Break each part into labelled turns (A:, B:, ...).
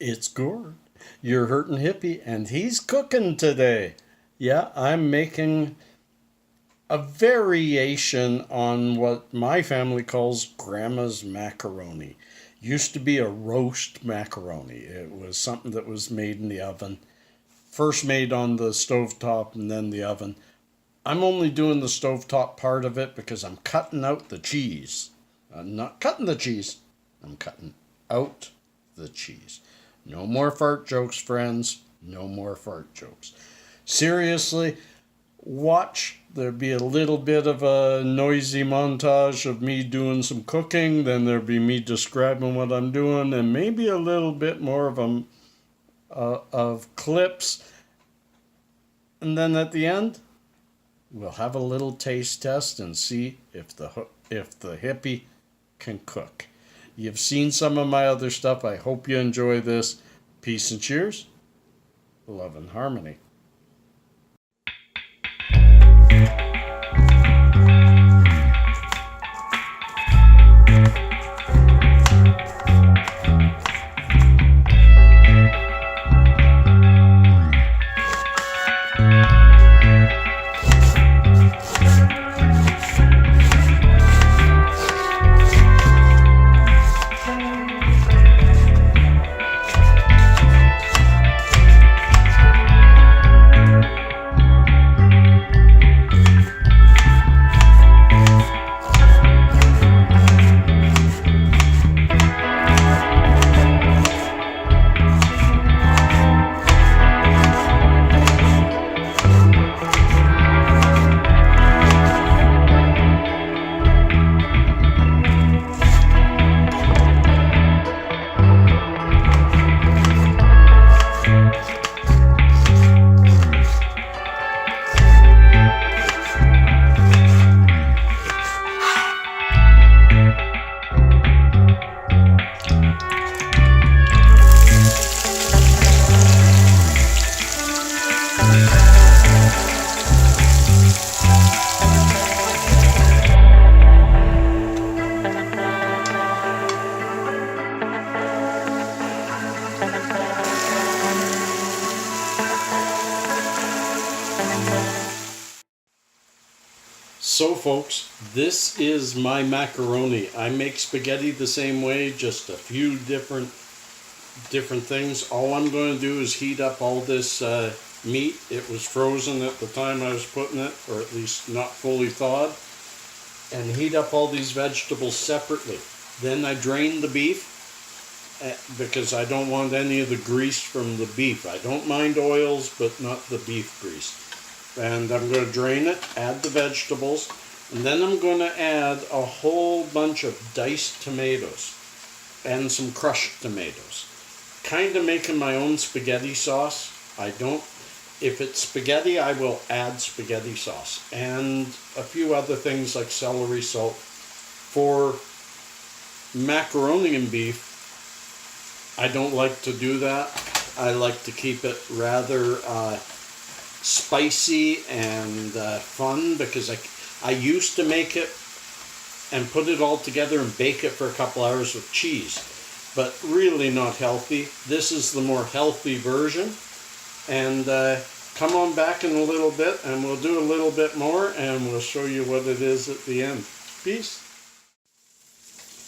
A: It's Gord, your hurtin' hippie, and he's cooking today. Yeah, I'm making a variation on what my family calls Grandma's macaroni. Used to be a roast macaroni. It was something that was made in the oven. First made on the stovetop and then the oven. I'm only doing the stovetop part of it because I'm cutting out the cheese. I'm not cutting the cheese. I'm cutting out the cheese. No more fart jokes, friends. No more fart jokes. Seriously, watch. There'll be a little bit of a noisy montage of me doing some cooking. Then there'll be me describing what I'm doing, and maybe a little bit more of clips. And then at the end, we'll have a little taste test and see if the hippie can cook. You've seen some of my other stuff. I hope you enjoy this. Peace and cheers. Love and harmony. So folks, this is my macaroni. I make spaghetti the same way, just a few different things. All I'm going to do is heat up all this meat. It was frozen at the time I was putting it, or at least not fully thawed. And heat up all these vegetables separately. Then I drain the beef because I don't want any of the grease from the beef. I don't mind oils, but not the beef grease. And I'm going to drain it, add the vegetables, and then I'm going to add a whole bunch of diced tomatoes and some crushed tomatoes. Kind of making my own spaghetti sauce. If it's spaghetti, I will add spaghetti sauce and a few other things like celery salt. For macaroni and beef, I don't like to do that. I like to keep it rather spicy and fun, because I used to make it and put it all together and bake it for a couple hours with cheese, but really not healthy. This is the more healthy version, and come on back in a little bit and we'll do a little bit more and we'll show you what it is at the end. Peace.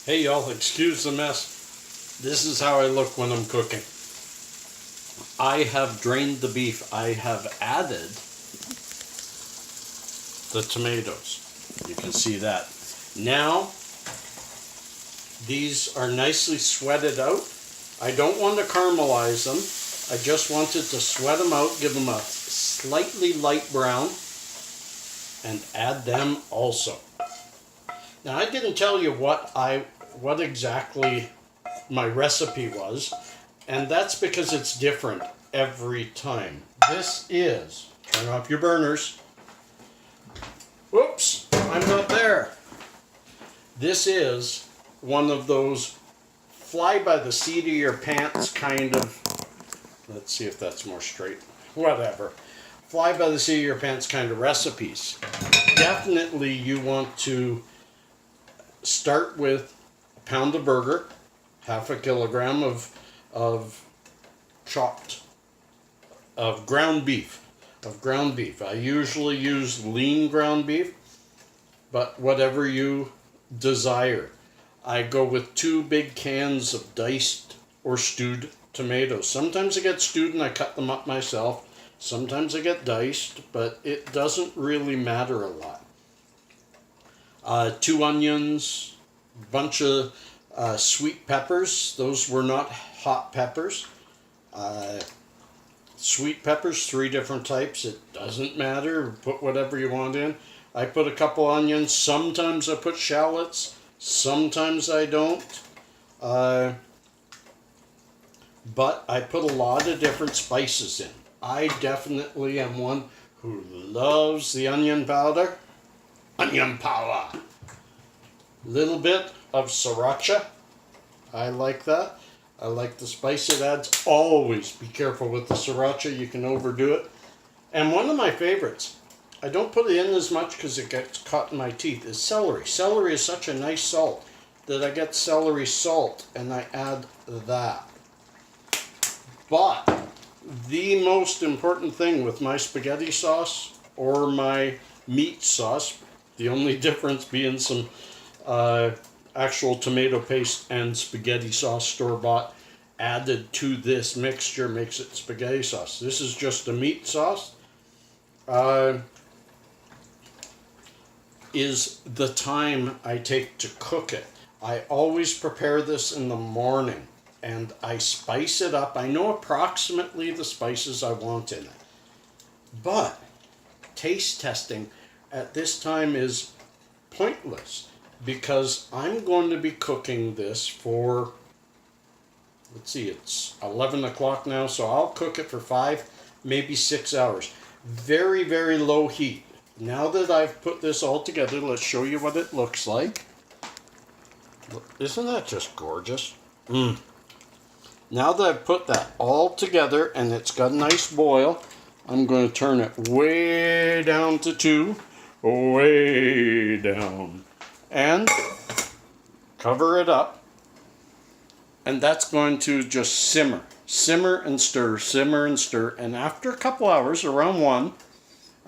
A: Hey y'all, excuse the mess. This is how I look when I'm cooking. I have drained the beef. I have added the tomatoes. You can see that. Now, these are nicely sweated out. I don't want to caramelize them. I just wanted to sweat them out, give them a slightly light brown, and add them also. Now, I didn't tell you what exactly my recipe was. And that's because it's different every time. This is, turn off your burners. Whoops, I'm not there. This is one of those fly by the seat of your pants kind of, let's see if that's more straight, whatever. Fly by the seat of your pants kind of recipes. Definitely you want to start with a pound of burger, half a kilogram of chopped of ground beef. I usually use lean ground beef, but whatever you desire. I go with 2 big cans of diced or stewed tomatoes. Sometimes I get stewed and I cut them up myself. Sometimes I get diced, but it doesn't really matter a lot. 2 onions, a bunch of sweet peppers. Those were not hot peppers. Sweet peppers, 3 different types. It doesn't matter. Put whatever you want in. I put a couple onions. Sometimes I put shallots. Sometimes I don't. But I put a lot of different spices in. I definitely am one who loves the onion powder. Onion powder. Little bit of sriracha. I like that. I like the spice it adds. Always be careful with the sriracha. You can overdo it. And one of my favorites, I don't put it in as much because it gets caught in my teeth, is celery. Celery is such a nice salt that I get celery salt and I add that. But the most important thing with my spaghetti sauce or my meat sauce, the only difference being some actual tomato paste and spaghetti sauce store-bought added to this mixture makes it spaghetti sauce. This is just a meat sauce. Is the time I take to cook it. I always prepare this in the morning and I spice it up. I know approximately the spices I want in it. But taste testing at this time is pointless because I'm going to be cooking this for, let's see, it's 11 o'clock now, so I'll cook it for 5, maybe 6 hours. Very, very low heat. Now that I've put this all together, let's show you what it looks like. Isn't that just gorgeous? Now that I've put that all together and it's got a nice boil, I'm going to turn it way down to 2. Way down. And cover it up. And that's going to just simmer. Simmer and stir, simmer and stir. And after a couple hours, around 1,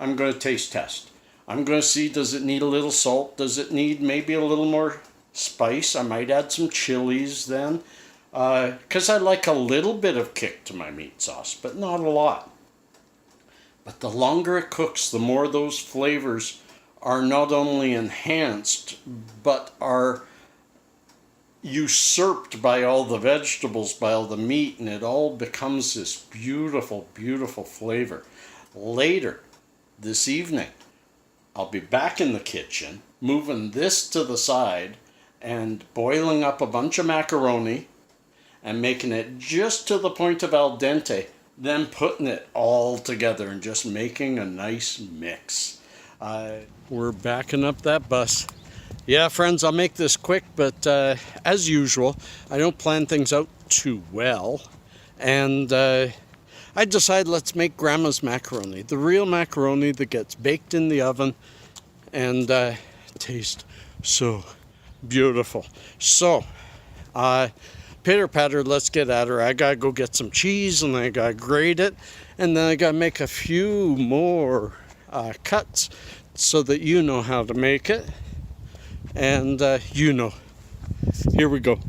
A: I'm going to taste test. I'm going to see, does it need a little salt? Does it need maybe a little more spice? I might add some chilies then. Because I like a little bit of kick to my meat sauce, but not a lot. But the longer it cooks, the more those flavors are not only enhanced, but are usurped by all the vegetables, by all the meat, and it all becomes this beautiful, beautiful flavor. Later this evening, I'll be back in the kitchen, moving this to the side and boiling up a bunch of macaroni and making it just to the point of al dente, then putting it all together and just making a nice mix. We're backing up that bus. Yeah, friends, I'll make this quick, but as usual, I don't plan things out too well. And I decided let's make Grandma's macaroni. The real macaroni that gets baked in the oven and tastes so beautiful. So, pitter patter, let's get at her. I gotta go get some cheese and I gotta grate it. And then I gotta make a few more cuts so that you know how to make it. And you know, here we go.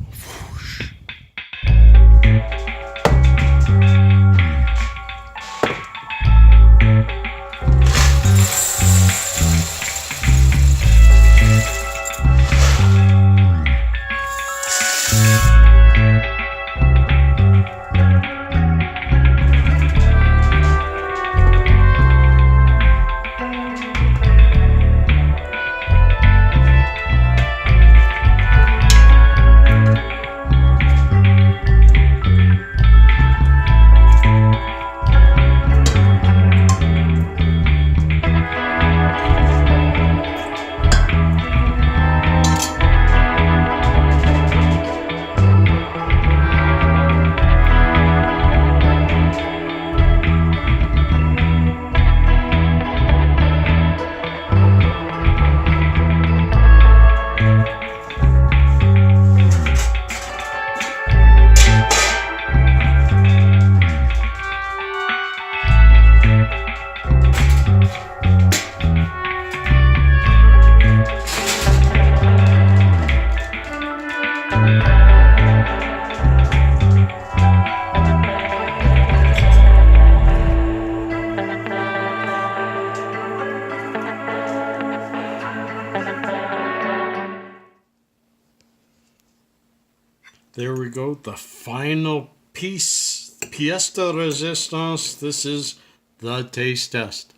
A: There we go. The final pièce de résistance. This is the taste test.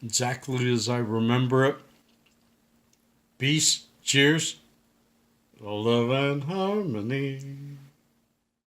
A: Exactly as I remember it. Peace. Cheers. Love and harmony.